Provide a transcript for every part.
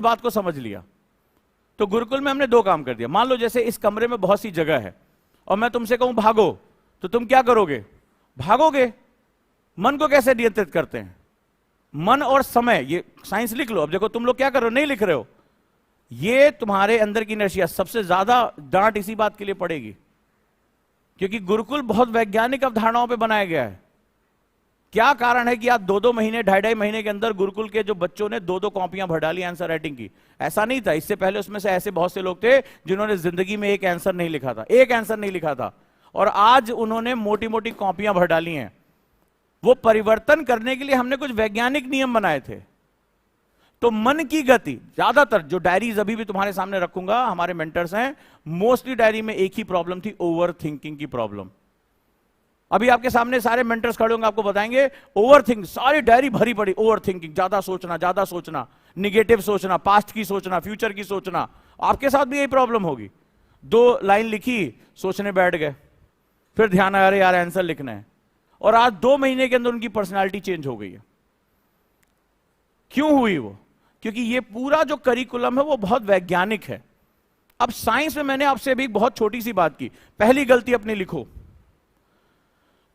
बात को समझ लिया। तो गुरुकुल में हमने दो काम कर दिया। मान लो जैसे इस कमरे में बहुत सी जगह है और मैं तुमसे कहूं भागो, तो तुम क्या करोगे? भागोगे। मन को कैसे नियंत्रित करते हैं? मन और समय, ये साइंस लिख लो। अब देखो तुम लोग क्या कर रहे हो, नहीं लिख रहे हो। ये तुम्हारे अंदर की नशिया, सबसे ज्यादा डांट इसी बात के लिए पड़ेगी क्योंकि गुरुकुल बहुत वैज्ञानिक अवधारणाओं पे बनाया गया है। क्या कारण है कि आज 2-2 महीने, 2.5-2.5 महीने के अंदर गुरुकुल के जो बच्चों ने 2-2 कॉपियां भर डाली आंसर राइटिंग की? ऐसा नहीं था। इससे पहले उसमें से ऐसे बहुत से लोग थे जिन्होंने जिंदगी में एक आंसर नहीं लिखा था, एक आंसर नहीं लिखा था, और आज उन्होंने मोटी मोटी कॉपियां भर डाली हैं। वो परिवर्तन करने के लिए हमने कुछ वैज्ञानिक नियम बनाए थे। तो मन की गति, ज्यादातर जो डायरीज अभी भी तुम्हारे सामने रखूंगा, हमारे मेंटर्स हैं, मोस्टली डायरी में एक ही प्रॉब्लम थी, ओवर थिंकिंग की प्रॉब्लम। अभी आपके सामने सारे मेंटर्स खड़े होंगे, आपको बताएंगे ओवर थिंक, सारी डायरी भरी पड़ी, ओवर थिंकिंग, ज्यादा सोचना, निगेटिव सोचना, पास्ट की सोचना, फ्यूचर की सोचना। आपके साथ भी यही प्रॉब्लम होगी। 2 लाइन लिखी, सोचने बैठ गए, फिर ध्यान आया, अरे यार आंसर लिखना है, और आज 2 महीने के अंदर उनकी पर्सनालिटी चेंज हो गई है। क्यों हुई वो? क्योंकि ये पूरा जो करिकुलम है वो बहुत वैज्ञानिक है। अब साइंस में मैंने आपसे भी बहुत छोटी सी बात की। पहली गलती अपनी लिखो,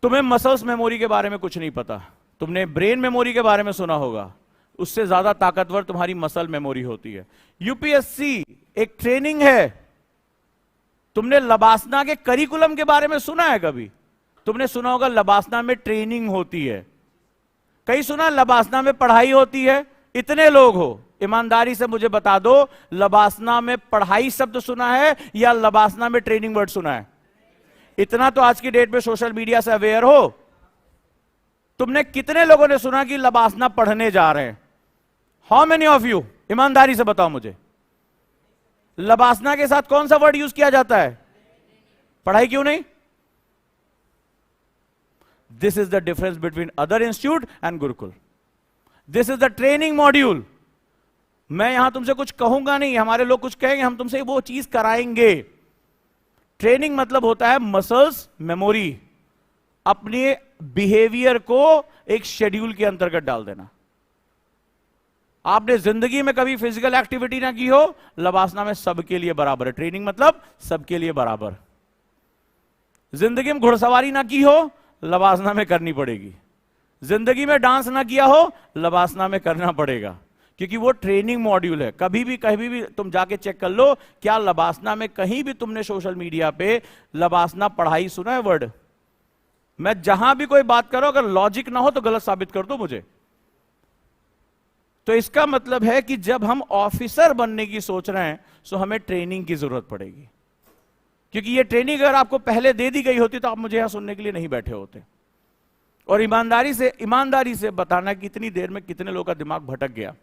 तुम्हें मसल्स मेमोरी के बारे में कुछ नहीं पता। तुमने ब्रेन मेमोरी के बारे में सुना होगा, उससे ज्यादा ताकतवर तुम्हारी मसल मेमोरी होती है। यूपीएससी एक ट्रेनिंग है। तुमने लबासना के करिकुलम के बारे में सुना है कभी? तुमने सुना होगा लबासना में ट्रेनिंग होती है, कहीं सुना लबासना में पढ़ाई होती है? इतने लोग हो, ईमानदारी से मुझे बता दो, लबासना में पढ़ाई शब्द सुना है या लबासना में ट्रेनिंग वर्ड सुना है? इतना तो आज की डेट में सोशल मीडिया से अवेयर हो। तुमने कितने लोगों ने सुना कि लबासना पढ़ने जा रहे हैं? How many of you? ईमानदारी से बताओ मुझे, लबासना के साथ कौन सा वर्ड यूज किया जाता है? पढ़ाई क्यों नहीं? This is the difference between other institute and Gurukul. This is the training module. मैं यहां तुमसे कुछ कहूंगा नहीं, हमारे लोग कुछ कहेंगे, हम तुमसे वो चीज कराएंगे। ट्रेनिंग मतलब होता है मसल्स मेमोरी, अपने बिहेवियर को एक शेड्यूल के अंतर्गत डाल देना। आपने जिंदगी में कभी फिजिकल एक्टिविटी ना की हो, लबासना में सबके लिए बराबर है। ट्रेनिंग मतलब सबके लिए बराबर। जिंदगी में घुड़सवारी ना की हो, लबासना में करनी पड़ेगी। जिंदगी में डांस ना किया हो, लबासना में करना पड़ेगा, क्योंकि वो ट्रेनिंग मॉड्यूल है। कभी भी तुम जाके चेक कर लो, क्या लबासना में कहीं भी तुमने सोशल मीडिया पे लबासना पढ़ाई सुना है वर्ड? मैं जहां भी कोई बात करो, अगर लॉजिक ना हो तो गलत साबित कर दो मुझे। तो इसका मतलब है कि जब हम ऑफिसर बनने की सोच रहे हैं तो हमें ट्रेनिंग की जरूरत पड़ेगी, क्योंकि ये ट्रेनिंग अगर आपको पहले दे दी गई होती तो आप मुझे यहां सुनने के लिए नहीं बैठे होते। और ईमानदारी से बताना कि इतनी देर में कितने लोगों का दिमाग भटक गया,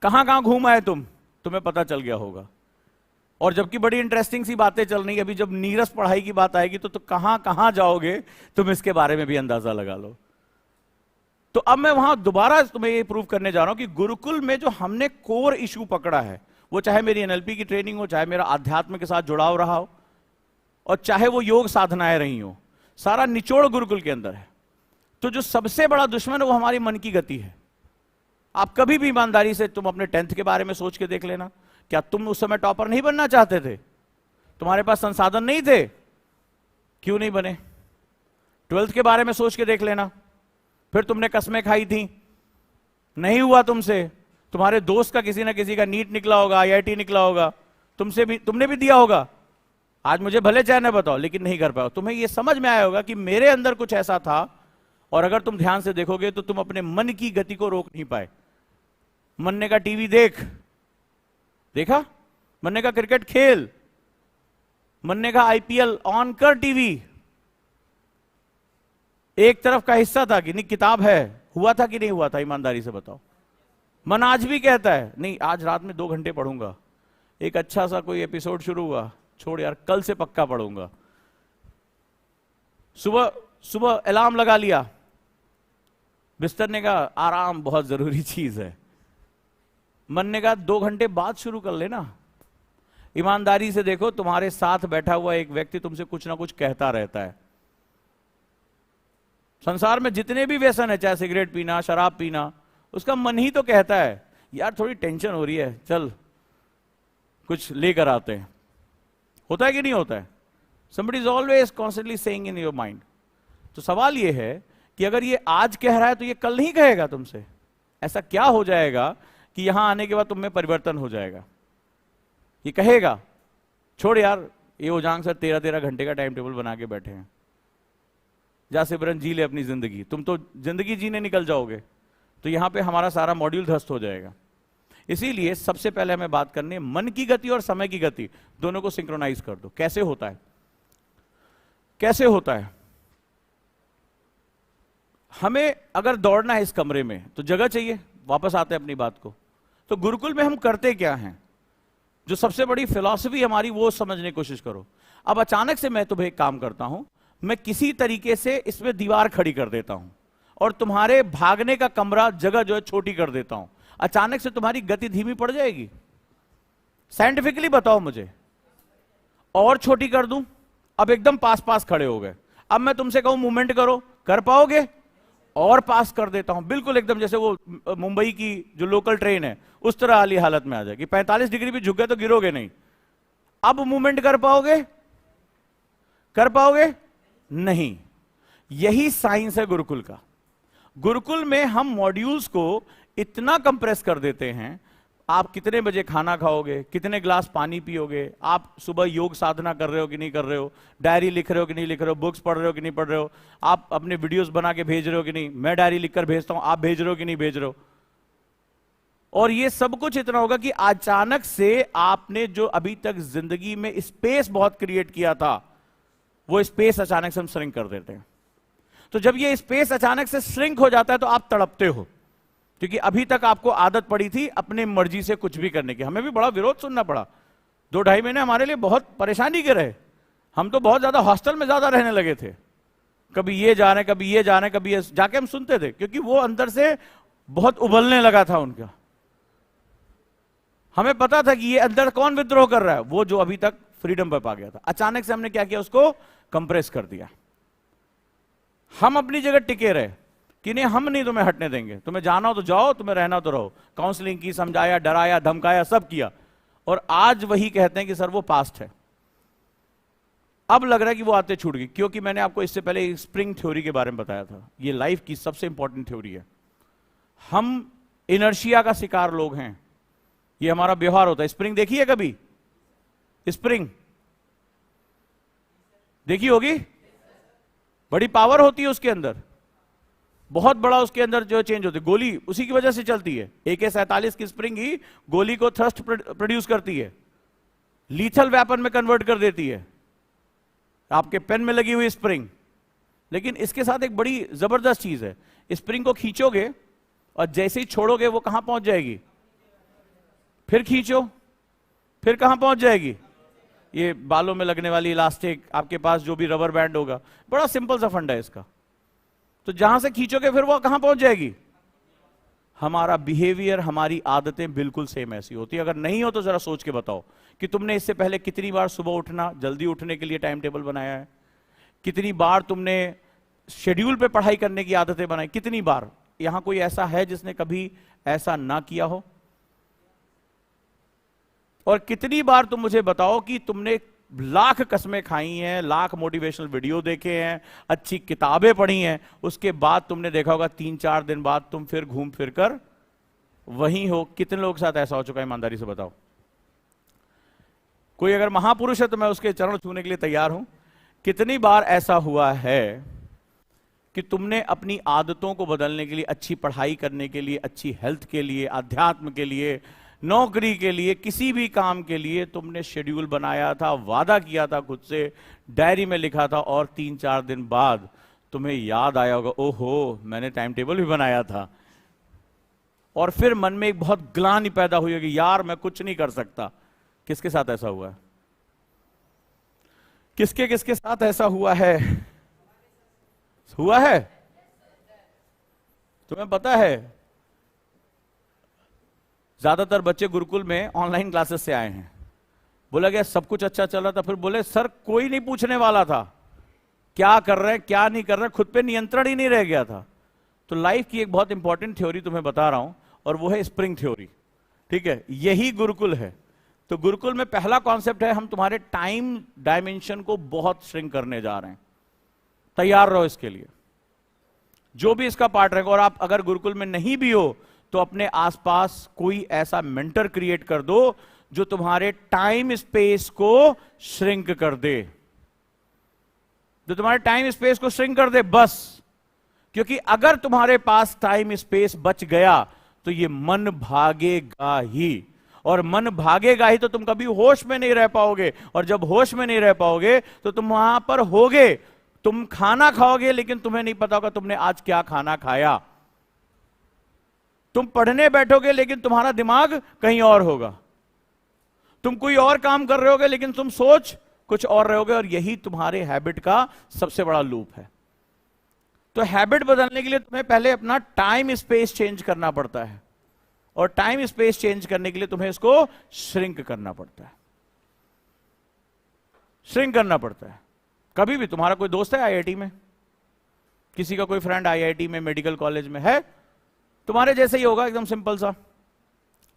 कहां कहां घूम आए तुम्हें पता चल गया होगा। और जबकि बड़ी इंटरेस्टिंग सी बातें चल रही है, अभी जब नीरस पढ़ाई की बात आएगी तो कहां कहां जाओगे तुम, इसके बारे में भी अंदाजा लगा लो। तो अब मैं वहां दोबारा तुम्हें ये प्रूव करने जा रहा हूं कि गुरुकुल में जो हमने कोर इशू पकड़ा है, वो चाहे मेरी एनएलपी की ट्रेनिंग हो, चाहे मेरा आध्यात्म के साथ जुड़ाव रहा हो, और चाहे वो योग साधनाएं रही हो, सारा निचोड़ गुरुकुल के अंदर है। तो जो सबसे बड़ा दुश्मन है वो हमारी मन की गति है। आप कभी भी ईमानदारी से तुम अपने 10th के बारे में सोच के देख लेना, क्या तुम उस समय टॉपर नहीं बनना चाहते थे? तुम्हारे पास संसाधन नहीं थे, क्यों नहीं बने? 12th के बारे में सोच के देख लेना, फिर तुमने कसमें खाई थी, नहीं हुआ तुमसे। तुम्हारे दोस्त का किसी ना किसी का नीट निकला होगा, आईआईटी निकला होगा, तुमने भी दिया होगा। आज मुझे भले चाहे न बताओ, लेकिन नहीं कर पाओ। तुम्हें यह समझ में आया होगा कि मेरे अंदर कुछ ऐसा था, और अगर तुम ध्यान से देखोगे तो तुम अपने मन की गति को रोक नहीं पाए। मन ने कहा टीवी देखा, मन ने कहा क्रिकेट खेल, मन ने कहा आईपीएल ऑन कर टीवी। एक तरफ का हिस्सा था कि नहीं किताब है, हुआ था कि नहीं हुआ था? ईमानदारी से बताओ। मन आज भी कहता है नहीं, आज रात में 2 घंटे पढ़ूंगा, एक अच्छा सा कोई एपिसोड शुरू हुआ, छोड़ यार कल से पक्का पढ़ूंगा। सुबह अलार्म लगा लिया, बिस्तर ने कहा आराम बहुत जरूरी चीज है। मन ने कहा 2 घंटे बाद शुरू कर लेना। ईमानदारी से देखो, तुम्हारे साथ बैठा हुआ एक व्यक्ति तुमसे कुछ ना कुछ कहता रहता है। संसार में जितने भी व्यसन है, चाहे सिगरेट पीना, शराब पीना, उसका मन ही तो कहता है यार थोड़ी टेंशन हो रही है, चल कुछ लेकर आते हैं। होता है कि नहीं होता है? somebody is always constantly saying in your mind। तो सवाल ये है कि अगर ये आज कह रहा है तो ये कल नहीं कहेगा तुमसे? ऐसा क्या हो जाएगा कि यहां आने के बाद तुम में परिवर्तन हो जाएगा? ये कहेगा छोड़ यार, ये ओजांग सर 13-13 घंटे का टाइम टेबल बना के बैठे हैं, जा सिमरन जी ले अपनी जिंदगी, तुम तो जिंदगी जीने निकल जाओगे। तो यहां पे हमारा सारा मॉड्यूल ध्वस्त हो जाएगा। इसीलिए सबसे पहले हमें बात करनी है मन की गति और समय की गति दोनों को सिंक्रोनाइज कर दो। कैसे होता है? कैसे होता है? हमें अगर दौड़ना है इस कमरे में तो जगह चाहिए। वापस आते हैं अपनी बात को। तो गुरुकुल में हम करते क्या हैं, जो सबसे बड़ी फिलॉसफी हमारी, वो समझने की कोशिश करो। अब अचानक से मैं तुम्हें एक काम करता हूं, मैं किसी तरीके से इसमें दीवार खड़ी कर देता हूं और तुम्हारे भागने का कमरा जगह जो है छोटी कर देता हूं। अचानक से तुम्हारी गति धीमी पड़ जाएगी? साइंटिफिकली बताओ मुझे। और छोटी कर दूं? अब एकदम पास पास खड़े हो गए। अब मैं तुमसे कहूं मूवमेंट करो, कर पाओगे? और पास कर देता हूं, बिल्कुल एकदम जैसे वो मुंबई की जो लोकल ट्रेन है उस तरह वाली हालत में आ जाएगी। 45 डिग्री भी झुक गए तो गिरोगे नहीं। अब मूवमेंट कर पाओगे? कर पाओगे? नहीं। यही साइंस है गुरुकुल का। गुरुकुल में हम मॉड्यूल्स को इतना कंप्रेस कर देते हैं। आप कितने बजे खाना खाओगे, कितने ग्लास पानी पियोगे, आप सुबह योग साधना कर रहे हो कि नहीं कर रहे हो, डायरी लिख रहे हो कि नहीं लिख रहे हो, बुक्स पढ़ रहे हो कि नहीं पढ़ रहे हो, आप अपने वीडियोस बना के भेज रहे हो कि नहीं, मैं डायरी लिखकर भेजता हूं, आप भेज रहे हो कि नहीं भेज रहे हो। और ये सब कुछ इतना होगा कि अचानक से आपने जो अभी तक जिंदगी में स्पेस बहुत क्रिएट किया था, वो स्पेस अचानक से हम श्रिंक कर देते हैं। तो जब ये स्पेस अचानक से श्रिंक हो जाता है तो आप तड़पते हो, क्योंकि अभी तक आपको आदत पड़ी थी अपने मर्जी से कुछ भी करने की। हमें भी बड़ा विरोध सुनना पड़ा। 2-2.5 महीने हमारे लिए बहुत परेशानी के रहे। हम तो बहुत ज्यादा हॉस्टल में ज्यादा रहने लगे थे। कभी ये जा रहे, कभी ये जा रहे, कभी ये जाके हम सुनते थे, क्योंकि वो अंदर से बहुत उबलने लगा था उनका। हमें पता था कि ये अंदर कौन विद्रोह कर रहा है, वो जो अभी तक फ्रीडम पर पा गया था। अचानक से हमने क्या किया, उसको कंप्रेस कर दिया। हम अपनी जगह टिके रहे कि नहीं, हम नहीं तुम्हें हटने देंगे, तुम्हें जाना हो तो जाओ, तुम्हें रहना हो तो रहो। काउंसलिंग की, समझाया, डराया, धमकाया, सब किया। और आज वही कहते हैं कि सर वो पास्ट है। अब लग रहा है कि वो आते छूट गई, क्योंकि मैंने आपको इससे पहले स्प्रिंग थ्योरी के बारे में बताया था। ये लाइफ की सबसे इंपॉर्टेंट थ्योरी है। हम इनर्शिया का शिकार लोग हैं, ये हमारा व्यवहार होता है। स्प्रिंग देखी है कभी? स्प्रिंग देखी होगी? बड़ी पावर होती है उसके अंदर, बहुत बड़ा उसके अंदर जो चेंज होती है। गोली उसी की वजह से चलती है। AK-47 की स्प्रिंग ही गोली को थ्रस्ट प्रोड्यूस करती है, लीथल वेपन में कन्वर्ट कर देती है। आपके पेन में लगी हुई स्प्रिंग। लेकिन इसके साथ एक बड़ी जबरदस्त चीज है, स्प्रिंग को खींचोगे और जैसे ही छोड़ोगे वो कहां पहुंच जाएगी? फिर खींचो, फिर कहां पहुंच जाएगी? ये बालों में लगने वाली इलास्टिक, आपके पास जो भी रबर बैंड होगा, बड़ा सिंपल सा फंडा है इसका। तो जहां से खींचोगे फिर वो कहां पहुंच जाएगी? हमारा बिहेवियर, हमारी आदतें बिल्कुल सेम ऐसी होती है। अगर नहीं हो तो जरा सोच के बताओ कि तुमने इससे पहले कितनी बार सुबह उठना, जल्दी उठने के लिए टाइम टेबल बनाया है? कितनी बार तुमने शेड्यूल पे पढ़ाई करने की आदतें बनाई? कितनी बार? यहां कोई ऐसा है जिसने कभी ऐसा ना किया हो? और कितनी बार तुम मुझे बताओ कि तुमने लाख कसमें खाई हैं, लाख मोटिवेशनल वीडियो देखे हैं, अच्छी किताबें पढ़ी हैं, उसके बाद तुमने देखा होगा 3-4 दिन बाद तुम फिर घूम फिर कर वहीं हो? कितने लोगों के साथ ऐसा हो चुका है? ईमानदारी से बताओ। कोई अगर महापुरुष है तो मैं उसके चरण छूने के लिए तैयार हूं। कितनी बार ऐसा हुआ है कि तुमने अपनी आदतों को बदलने के लिए, अच्छी पढ़ाई करने के लिए, अच्छी हेल्थ के लिए, अध्यात्म के लिए, नौकरी के लिए, किसी भी काम के लिए तुमने शेड्यूल बनाया था, वादा किया था खुद से, डायरी में लिखा था, और 3-4 दिन बाद तुम्हें याद आया होगा, ओहो मैंने टाइम टेबल भी बनाया था, और फिर मन में एक बहुत ग्लानि पैदा हुई होगी, यार मैं कुछ नहीं कर सकता। किसके साथ ऐसा हुआ है? किसके किसके साथ ऐसा हुआ है? हुआ है? तुम्हें पता है ज्यादातर बच्चे गुरुकुल में ऑनलाइन क्लासेस से आए हैं। बोला गया सब कुछ अच्छा चल रहा था, फिर बोले सर कोई नहीं पूछने वाला था क्या कर रहे हैं क्या नहीं कर रहे हैं, खुद पे नियंत्रण ही नहीं रह गया था। तो लाइफ की एक बहुत इंपॉर्टेंट थ्योरी तुम्हें बता रहा हूं, और वो है स्प्रिंग थ्योरी। ठीक है, यही गुरुकुल है। तो गुरुकुल में पहला कॉन्सेप्ट है, हम तुम्हारे टाइम डायमेंशन को बहुत श्रिंक करने जा रहे हैं। तैयार रहो इसके लिए, जो भी इसका पार्ट रहेगा। और आप अगर गुरुकुल में नहीं भी हो तो अपने आसपास कोई ऐसा मेंटर क्रिएट कर दो जो तुम्हारे टाइम स्पेस को श्रिंक कर दे, जो तुम्हारे टाइम स्पेस को श्रिंक कर दे बस। क्योंकि अगर तुम्हारे पास टाइम स्पेस बच गया तो ये मन भागेगा ही, और मन भागेगा ही तो तुम कभी होश में नहीं रह पाओगे, और जब होश में नहीं रह पाओगे तो तुम वहां पर होगे, तुम खाना खाओगे लेकिन तुम्हें नहीं पता होगा तुमने आज क्या खाना खाया। तुम पढ़ने बैठोगे लेकिन तुम्हारा दिमाग कहीं और होगा, तुम कोई और काम कर रहे होगे लेकिन तुम सोच कुछ और रहोगे, और यही तुम्हारे हैबिट का सबसे बड़ा लूप है। तो हैबिट बदलने के लिए तुम्हें पहले अपना टाइम स्पेस चेंज करना पड़ता है, और टाइम स्पेस चेंज करने के लिए तुम्हें इसको श्रिंक करना पड़ता है, श्रिंक करना पड़ता है। कभी भी तुम्हारा कोई दोस्त है आईआईटी में, किसी का कोई फ्रेंड आईआईटी में, मेडिकल कॉलेज में है, तुम्हारे जैसे ही होगा, एकदम सिंपल सा।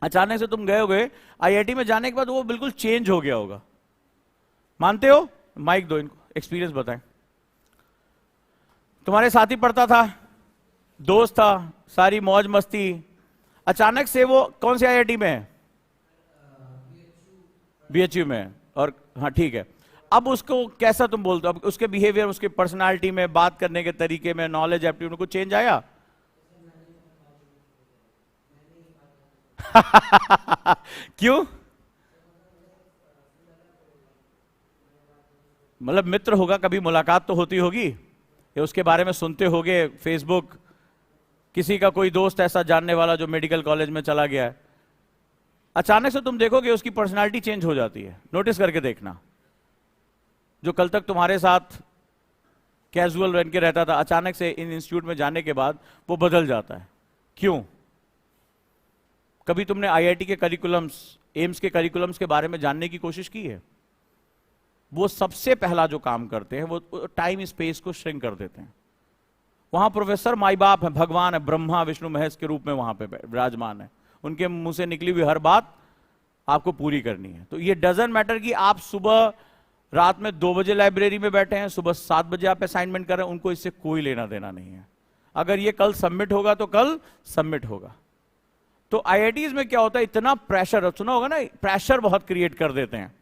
अचानक से तुम गए होगे आईआईटी में, जाने के बाद वो बिल्कुल चेंज हो गया होगा। मानते हो? माइक दो इनको, एक्सपीरियंस बताएं। तुम्हारे साथ ही पढ़ता था, दोस्त था, सारी मौज मस्ती, अचानक से वो कौन से आईआईटी में है? बीएचयू में। और हाँ ठीक है, अब उसको कैसा तुम बोलते हो? अब उसके बिहेवियर, उसके पर्सनालिटी में, बात करने के तरीके में, नॉलेज एप्टीट्यूड में कुछ चेंज आया? क्यों? मतलब मित्र होगा, कभी मुलाकात तो होती होगी, या उसके बारे में सुनते होगे, फेसबुक, किसी का कोई दोस्त ऐसा जानने वाला जो मेडिकल कॉलेज में चला गया है। अचानक से तुम देखोगे उसकी पर्सनालिटी चेंज हो जाती है। नोटिस करके देखना, जो कल तक तुम्हारे साथ कैजुअल बन के रहता था, अचानक से इन इंस्टीट्यूट में जाने के बाद वो बदल जाता है। क्यों? कभी तुमने आईआईटी के करिकुलम्स, एम्स के करिकुलम्स के बारे में जानने की कोशिश की है? वो सबसे पहला जो काम करते हैं वो टाइम स्पेस को श्रिंक कर देते हैं। वहां प्रोफेसर माई बाप है, भगवान है, ब्रह्मा विष्णु महेश के रूप में वहां पे विराजमान है, उनके मुंह से निकली हुई हर बात आपको पूरी करनी है। तो ये डजंट मैटर कि आप सुबह रात में 2 बजे लाइब्रेरी में बैठे हैं, सुबह 7 बजे आप असाइनमेंट कर रहे हैं, उनको इससे कोई लेना देना नहीं है। अगर ये कल सबमिट होगा तो कल सबमिट होगा। तो आईआईटीज में क्या होता है, इतना प्रेशर, सुना होगा ना, प्रेशर बहुत क्रिएट कर देते हैं,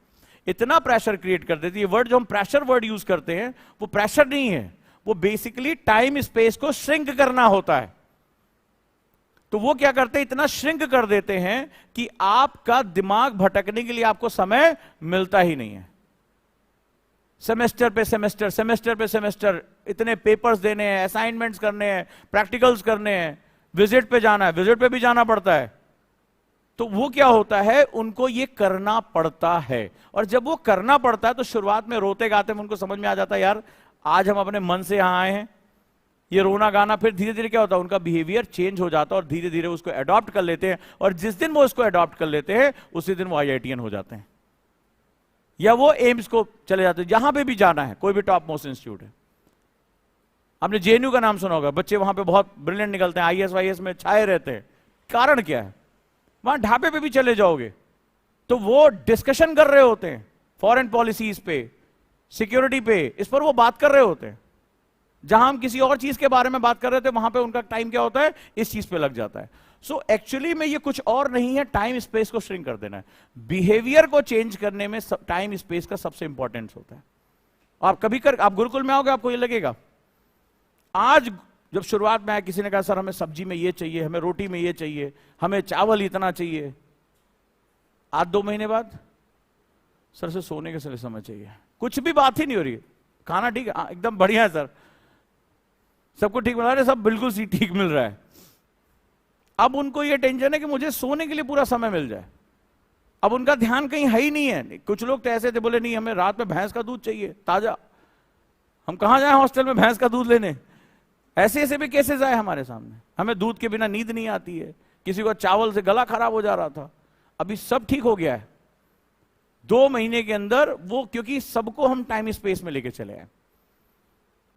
इतना प्रेशर क्रिएट कर देती है। वर्ड जो हम प्रेशर वर्ड यूज करते हैं वो प्रेशर नहीं है, वो बेसिकली टाइम स्पेस को श्रिंक करना होता है। तो वो क्या करते हैं, इतना श्रिंक कर देते हैं कि आपका दिमाग भटकने के लिए आपको समय मिलता ही नहीं है। सेमेस्टर पे सेमेस्टर, सेमेस्टर पे सेमेस्टर, इतने पेपर्स देने हैं, असाइनमेंट्स करने हैं, प्रैक्टिकल्स करने हैं, विजिट पे जाना है, विजिट पे भी जाना पड़ता है। तो वो क्या होता है, उनको ये करना पड़ता है। और जब वो करना पड़ता है तो शुरुआत में रोते गाते में उनको समझ में आ जाता है, यार आज हम अपने मन से यहां आए हैं, ये रोना गाना। फिर धीरे धीरे क्या होता है, उनका बिहेवियर चेंज हो जाता है और धीरे धीरे उसको अडॉप्ट कर लेते हैं। और जिस दिन वो उसको अडॉप्ट कर लेते हैं उसी दिन वो आईआईटीएन हो जाते हैं, या वो एम्स को चले जाते हैं, जहां पे भी जाना है, कोई भी टॉप मोस्ट इंस्टीट्यूट है। आपने जेएनयू का नाम सुना होगा, बच्चे वहां पे बहुत ब्रिलियंट निकलते हैं, आईएएस वाईएएस में छाए रहते हैं। कारण क्या है? वहां ढाबे पे भी चले जाओगे तो वो डिस्कशन कर रहे होते हैं फॉरेन पॉलिसीज पे, सिक्योरिटी पे, इस पर वो बात कर रहे होते हैं। जहां हम किसी और चीज के बारे में बात कर रहे थे वहां पे उनका टाइम क्या होता है, इस चीज पे लग जाता है। सो एक्चुअली में ये कुछ और नहीं है, टाइम स्पेस को श्रिंक कर देना है। बिहेवियर को चेंज करने में टाइम स्पेस का सबसे इंपॉर्टेंस होता है। आप कभी आप गुरुकुल में आओगे, आपको ये लगेगा। आज जब शुरुआत में आया, किसी ने कहा सर हमें सब्जी में ये चाहिए, हमें रोटी में ये चाहिए, हमें चावल इतना चाहिए। आज 2 महीने बाद सर से सोने के समय चाहिए, कुछ भी बात ही नहीं हो रही है। खाना ठीक है, एकदम बढ़िया है सर, सबको ठीक मिल रहा है, सब बिल्कुल सी ठीक मिल रहा है। अब उनको ये टेंशन है कि मुझे सोने के लिए पूरा समय मिल जाए। अब उनका ध्यान कहीं है ही नहीं है। कुछ लोग तो ऐसे थे, बोले नहीं हमें रात में भैंस का दूध चाहिए ताजा, हम कहां जाए हॉस्टल में भैंस का दूध लेने। ऐसे ऐसे भी केसेस आए हमारे सामने, हमें दूध के बिना नींद नहीं आती है, किसी को चावल से गला खराब हो जा रहा था, अभी सब ठीक हो गया है 2 महीने के अंदर। वो क्योंकि सबको हम टाइम स्पेस में लेके चले आए।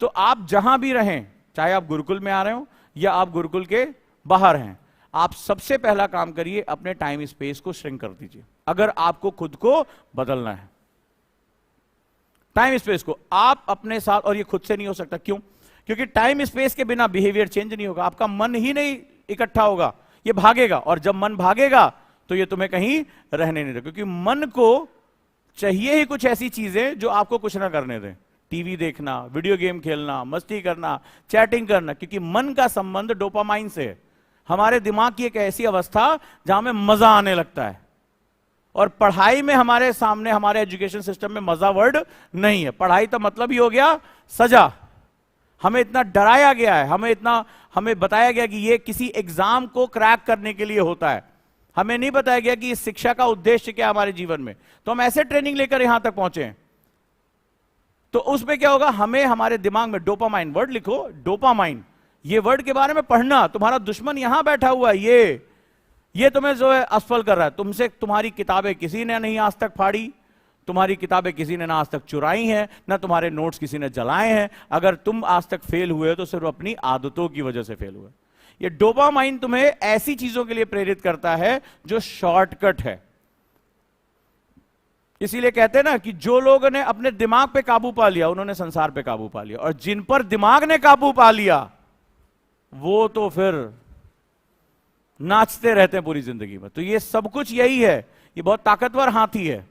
तो आप जहां भी रहें, चाहे आप गुरुकुल में आ रहे हो या आप गुरुकुल के बाहर हैं, आप सबसे पहला काम करिए, अपने टाइम स्पेस को श्रिंक कर दीजिए अगर आपको खुद को बदलना है। टाइम स्पेस को आप अपने साथ, और ये खुद से नहीं हो सकता, क्यों? क्योंकि टाइम स्पेस के बिना बिहेवियर चेंज नहीं होगा, आपका मन ही नहीं इकट्ठा होगा, ये भागेगा, और जब मन भागेगा तो ये तुम्हें कहीं रहने नहीं देगा, क्योंकि मन को चाहिए ही कुछ ऐसी चीजें जो आपको कुछ ना करने दें। टीवी देखना, वीडियो गेम खेलना, मस्ती करना, चैटिंग करना, क्योंकि मन का संबंध डोपामाइन से है। हमारे दिमाग की एक ऐसी अवस्था जहां में मजा आने लगता है, और पढ़ाई में हमारे सामने, हमारे एजुकेशन सिस्टम में मजा वर्ड नहीं है। पढ़ाई तो मतलब ही हो गया सजा। हमें इतना डराया गया है, हमें बताया गया कि ये किसी एग्जाम को क्रैक करने के लिए होता है। हमें नहीं बताया गया कि इस शिक्षा का उद्देश्य क्या है हमारे जीवन में। तो हम ऐसे ट्रेनिंग लेकर यहां तक पहुंचे हैं। तो उसमें क्या होगा, हमें हमारे दिमाग में डोपामाइन, वर्ड लिखो, डोपामाइन, ये वर्ड के बारे में पढ़ना। तुम्हारा दुश्मन यहां बैठा हुआ है, ये तुम्हें जो है असफल कर रहा है। तुमसे तुम्हारी किताबें किसी ने नहीं आज तक फाड़ी, तुम्हारी किताबें किसी ने ना आज तक चुराई हैं, ना तुम्हारे नोट्स किसी ने जलाए हैं। अगर तुम आज तक फेल हुए तो सिर्फ अपनी आदतों की वजह से फेल हुए। ये डोपामाइन तुम्हें ऐसी चीजों के लिए प्रेरित करता है जो शॉर्टकट है। इसीलिए कहते हैं ना कि जो लोगों ने अपने दिमाग पे काबू पा लिया उन्होंने संसार पे काबू पा लिया, और जिन पर दिमाग ने काबू पा लिया वो तो फिर नाचते रहते हैं पूरी जिंदगी में। तो ये सब कुछ यही है, ये बहुत ताकतवर हाथी है।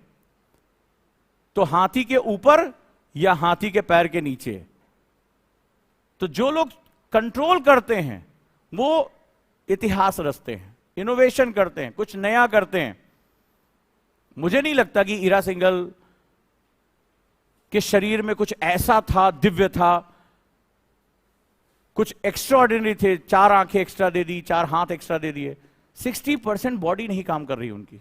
तो हाथी के ऊपर या हाथी के पैर के नीचे? तो जो लोग कंट्रोल करते हैं वो इतिहास रचते हैं, इनोवेशन करते हैं, कुछ नया करते हैं। मुझे नहीं लगता कि ईरा सिंघल के शरीर में कुछ ऐसा था, दिव्य था, कुछ एक्स्ट्राऑर्डिनरी थे। 4 आंखें एक्स्ट्रा दे दी, 4 हाथ एक्स्ट्रा दे दिए। 60% बॉडी नहीं काम कर रही उनकी,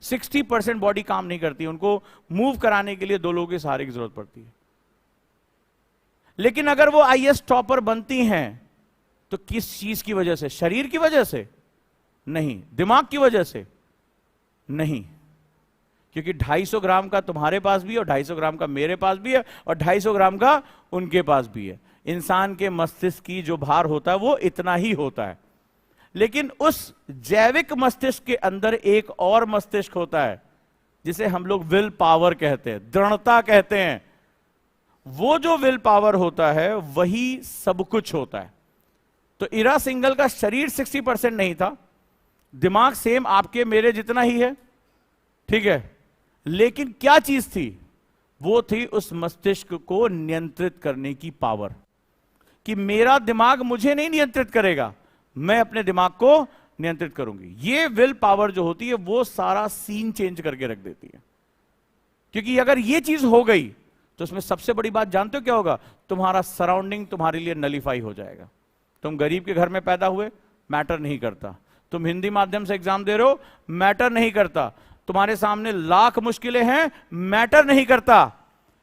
60% बॉडी काम नहीं करती, उनको मूव कराने के लिए 2 लोगों के सहारे की जरूरत पड़ती है। लेकिन अगर वो आईएएस टॉपर बनती हैं तो किस चीज की वजह से? शरीर की वजह से नहीं, दिमाग की वजह से नहीं, क्योंकि 250 ग्राम का तुम्हारे पास भी है, और 250 ग्राम का मेरे पास भी है, और 250 ग्राम का उनके पास भी है। इंसान के मस्तिष्क की जो भार होता है वो इतना ही होता है। लेकिन उस जैविक मस्तिष्क के अंदर एक और मस्तिष्क होता है जिसे हम लोग विल पावर कहते हैं, दृढ़ता कहते हैं। वो जो विल पावर होता है वही सब कुछ होता है। तो ईरा सिंघल का शरीर 60% नहीं था, दिमाग सेम आपके मेरे जितना ही है, ठीक है। लेकिन क्या चीज थी? वो थी उस मस्तिष्क को नियंत्रित करने की पावर, कि मेरा दिमाग मुझे नहीं नियंत्रित करेगा, मैं अपने दिमाग को नियंत्रित करूंगी। ये विल पावर जो होती है वो सारा सीन चेंज करके रख देती है। क्योंकि अगर ये चीज हो गई तो उसमें सबसे बड़ी बात जानते हो क्या होगा? तुम्हारा सराउंडिंग तुम्हारे लिए नलीफाई हो जाएगा। तुम गरीब के घर में पैदा हुए, मैटर नहीं करता। तुम हिंदी माध्यम से एग्जाम दे रहे हो, मैटर नहीं करता। तुम्हारे सामने लाख मुश्किलें हैं, मैटर नहीं करता।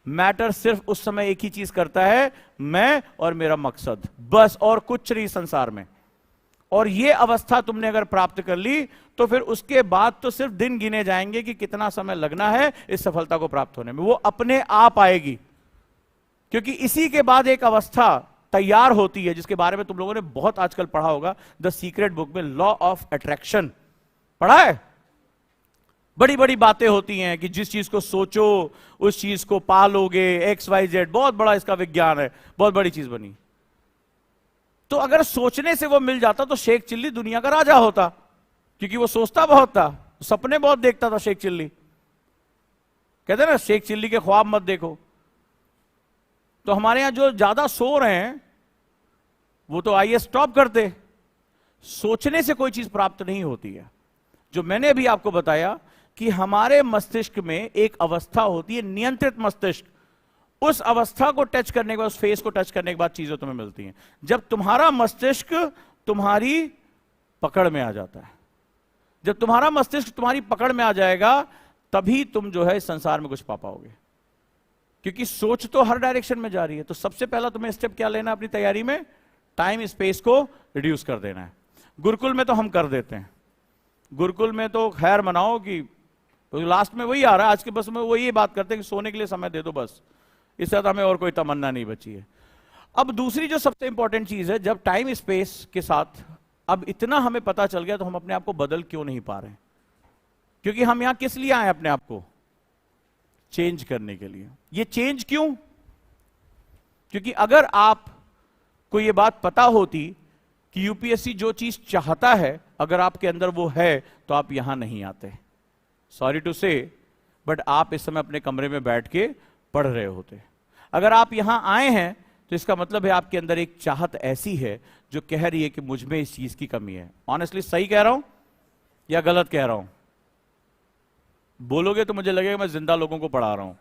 मैटर सिर्फ उस समय एक ही चीज करता है, मैं और मेरा मकसद, बस, और कुछ नहीं संसार में। और ये अवस्था तुमने अगर प्राप्त कर ली तो फिर उसके बाद तो सिर्फ दिन गिने जाएंगे कि कितना समय लगना है इस सफलता को प्राप्त होने में। वो अपने आप आएगी, क्योंकि इसी के बाद एक अवस्था तैयार होती है जिसके बारे में तुम लोगों ने बहुत आजकल पढ़ा होगा, द सीक्रेट बुक में, लॉ ऑफ अट्रैक्शन पढ़ा है। बड़ी बड़ी बातें होती हैं कि जिस चीज को सोचो उस चीज को पालोगे, XYZ, बहुत बड़ा इसका विज्ञान है, बहुत बड़ी चीज बनी। तो अगर सोचने से वो मिल जाता तो शेख चिल्ली दुनिया का राजा होता, क्योंकि वो सोचता बहुत था, सपने बहुत देखता था शेख चिल्ली। कहते हैं ना, शेख चिल्ली के ख्वाब मत देखो। तो हमारे यहां जो ज्यादा सो रहे हैं वो तो आईएएस टॉप करते। सोचने से कोई चीज प्राप्त नहीं होती है। जो मैंने अभी आपको बताया कि हमारे मस्तिष्क में एक अवस्था होती है, नियंत्रित मस्तिष्क। उस अवस्था को टच करने के बाद, उस फेस को टच करने के बाद चीजें तुम्हें मिलती हैं। जब तुम्हारा मस्तिष्क तुम्हारी पकड़ में आ जाता है, जब तुम्हारा मस्तिष्क तुम्हारी पकड़ में आ जाएगा, तभी तुम जो है इस संसार में कुछ पा पाओगे। क्योंकि सोच तो हर डायरेक्शन में जा रही है। तो सबसे पहला तुम्हें स्टेप क्या लेना है अपनी तैयारी में? टाइम स्पेस को रिड्यूस कर देना है। गुरुकुल में तो हम कर देते हैं, गुरुकुल में तो खैर मनाओ कि तो लास्ट में वही आ रहा है। आज के बस में वही बात करते हैं कि सोने के लिए समय दे दो, बस, इससे ज्यादा हमें और कोई तमन्ना नहीं बची है। अब दूसरी जो सबसे इंपॉर्टेंट चीज है, जब टाइम स्पेस के साथ अब इतना हमें पता चल गया तो हम अपने आप को बदल क्यों नहीं पा रहे? क्योंकि हम यहां किस लिए आए? अपने आप को चेंज करने के लिए। ये चेंज क्यों? क्योंकि अगर आप को ये बात पता होती कि यूपीएससी जो चीज चाहता है अगर आपके अंदर वो है तो आप यहां नहीं आते। सॉरी टू से, बट आप इस समय अपने कमरे में बैठ के पढ़ रहे होते। अगर आप यहां आए हैं तो इसका मतलब है आपके अंदर एक चाहत ऐसी है जो कह रही है कि मुझ में इस चीज की कमी है। ऑनेस्टली सही कह रहा हूं या गलत कह रहा हूं? बोलोगे तो मुझे लगेगा मैं जिंदा लोगों को पढ़ा रहा हूं।